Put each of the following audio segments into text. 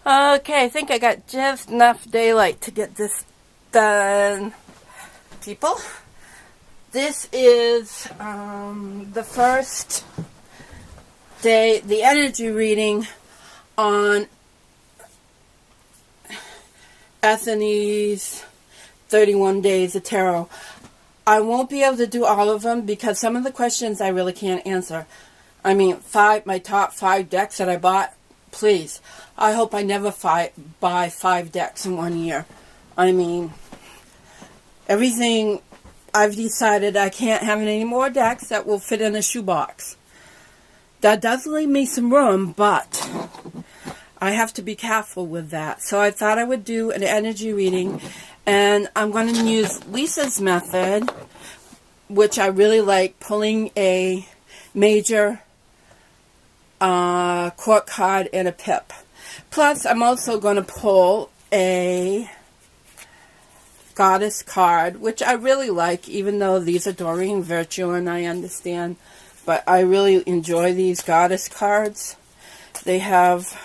Okay, I think I got just enough daylight to get this done, people. This is the first day, the energy reading on Anthony's 31 Days of Tarot. I won't be able to do all of them because some of the questions I really can't answer. I mean, my top 5 decks that I bought, please. I hope I never buy 5 decks in 1 year. I mean, everything I've decided I can't have any more decks that will fit in a shoebox. That does leave me some room, but I have to be careful with that. So I thought I would do an energy reading, and I'm going to use Lisa's method, which I really like, pulling a major court card and a pip. Plus, I'm also going to pull a goddess card, which I really like, even though these are Doreen Virtue, and I understand, but I really enjoy these goddess cards. They have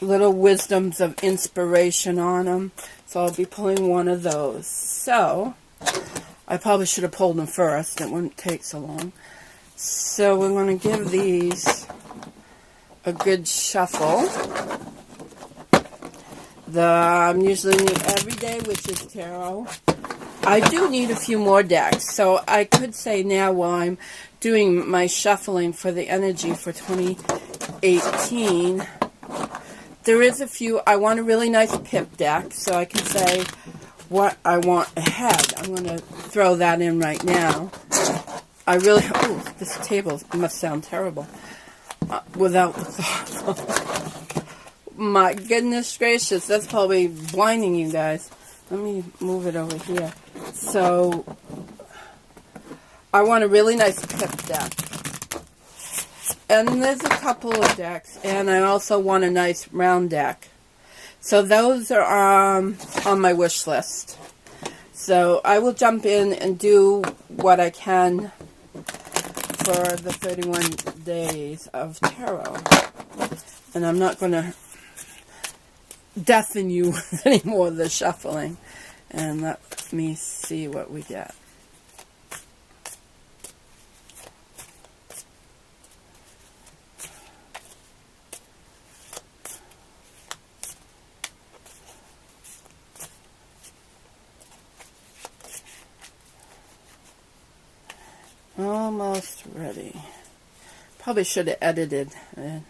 little wisdoms of inspiration on them, so I'll be pulling one of those. So, I probably should have pulled them first, it wouldn't take so long. So we're going to give these a good shuffle. I'm usually need Everyday Witches Tarot. I do need a few more decks, so I could say now while I'm doing my shuffling for the energy for 2018, there is a few. I want a really nice pip deck, so I can say what I want ahead. I'm going to throw that in right now. I really, oh, this table must sound terrible without the cloth. My goodness gracious, that's probably blinding you guys. Let me move it over here. So, I want a really nice pip deck. And there's a couple of decks, and I also want a nice round deck. So those are on my wish list. So I will jump in and do what I can for the 31 days of tarot. And I'm not going to deafen you with any more of the shuffling. And let me see what we get. Almost ready. Probably should have edited. Okay.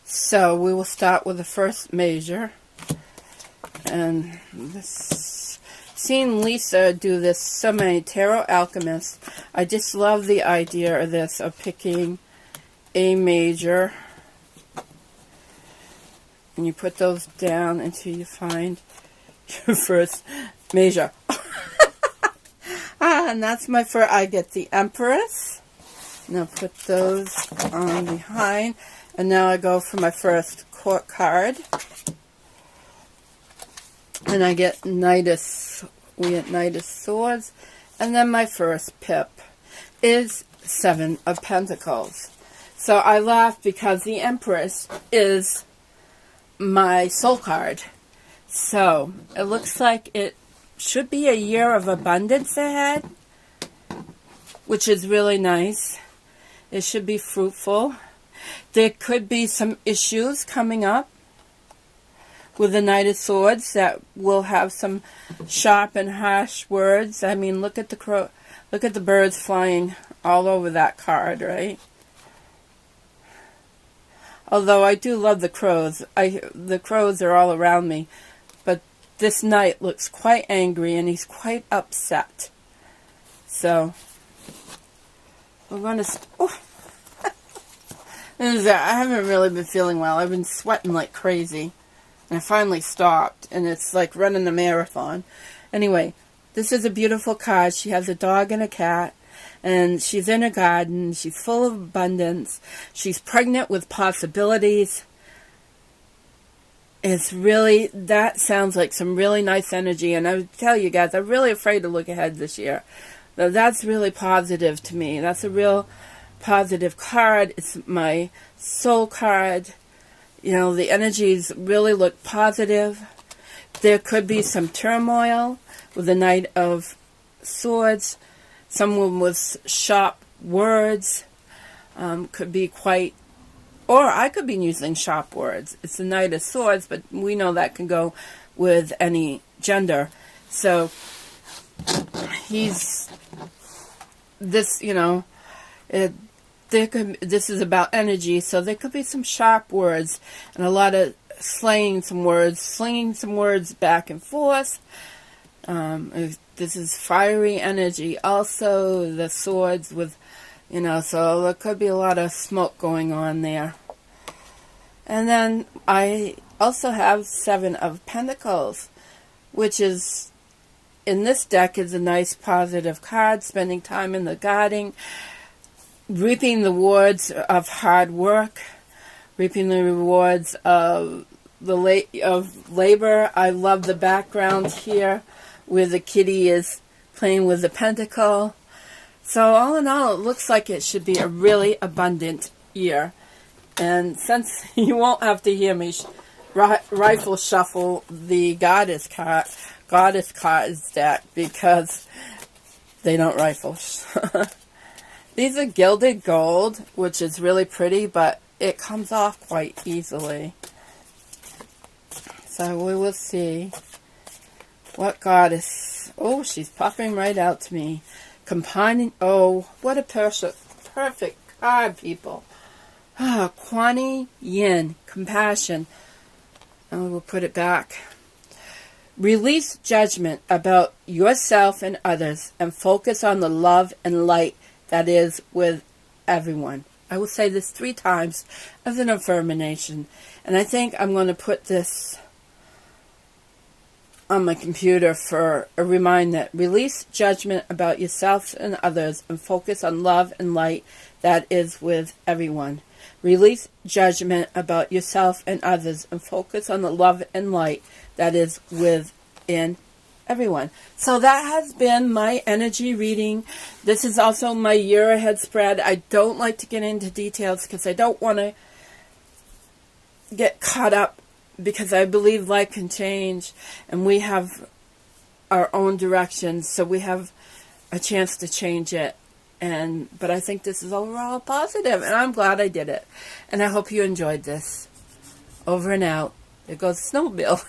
So we will start with the first measure. And this, seeing Lisa do this so many Tarot Alchemists, I just love the idea of this, of picking a major. And you put those down until you find your first measure. And that's my first. I get the Empress. Now put those on behind. And now I go for my first court card. And I get Knightus. We get Knight of Swords. And then my first pip is 7 of Pentacles. So I laugh because the Empress is my soul card. So it looks like it should be a year of abundance ahead, which is really nice. It should be fruitful. There could be some issues coming up with the Knight of Swords that will have some sharp and harsh words. I mean, look at the birds flying all over that card, right? Although I do love the crows. The crows are all around me. But this knight looks quite angry and he's quite upset. So, we're going to... Oh. I haven't really been feeling well. I've been sweating like crazy. And I finally stopped. And it's like running a marathon. Anyway, this is a beautiful card. She has a dog and a cat. And she's in a garden. She's full of abundance. She's pregnant with possibilities. It's really, that sounds like some really nice energy. And I would tell you guys, I'm really afraid to look ahead this year. That's really positive to me. That's a real positive card. It's my soul card. You know, the energies really look positive. There could be some turmoil with the Knight of Swords. Someone with sharp words could be quite, or I could be using sharp words. It's the Knight of Swords, but we know that can go with any gender. So he's this, you know, this is about energy, so there could be some sharp words and a lot of slinging some words back and forth. This is fiery energy. Also, the swords with, you know, so there could be a lot of smoke going on there. And then I also have 7 of Pentacles, which is, in this deck, is a nice positive card, spending time in the garden, reaping the rewards of hard work, reaping the rewards of labor. I love the background here where the kitty is playing with the pentacle. So all in all, it looks like it should be a really abundant year. And since you won't have to hear me rifle shuffle the goddess cards deck, because they don't rifle. These are gilded gold, which is really pretty, but it comes off quite easily. So we will see what goddess. Oh, she's popping right out to me. Combining. Oh, what a perfect card, people. Ah, Kuan Yin, compassion. And we'll put it back. Release judgment about yourself and others, and focus on the love and light that is with everyone. I will say this 3 times as an affirmation. And I think I'm going to put this on my computer for a reminder. Release judgment about yourself and others, and focus on love and light that is with everyone. Release judgment about yourself and others, and focus on the love and light that is within everyone. So that has been my energy reading. This is also my year ahead spread. I don't like to get into details because I don't want to get caught up, because I believe life can change and we have our own directions, so we have a chance to change it. But I think this is overall positive, and I'm glad I did it. And I hope you enjoyed this. Over and out. There goes the snowmobile.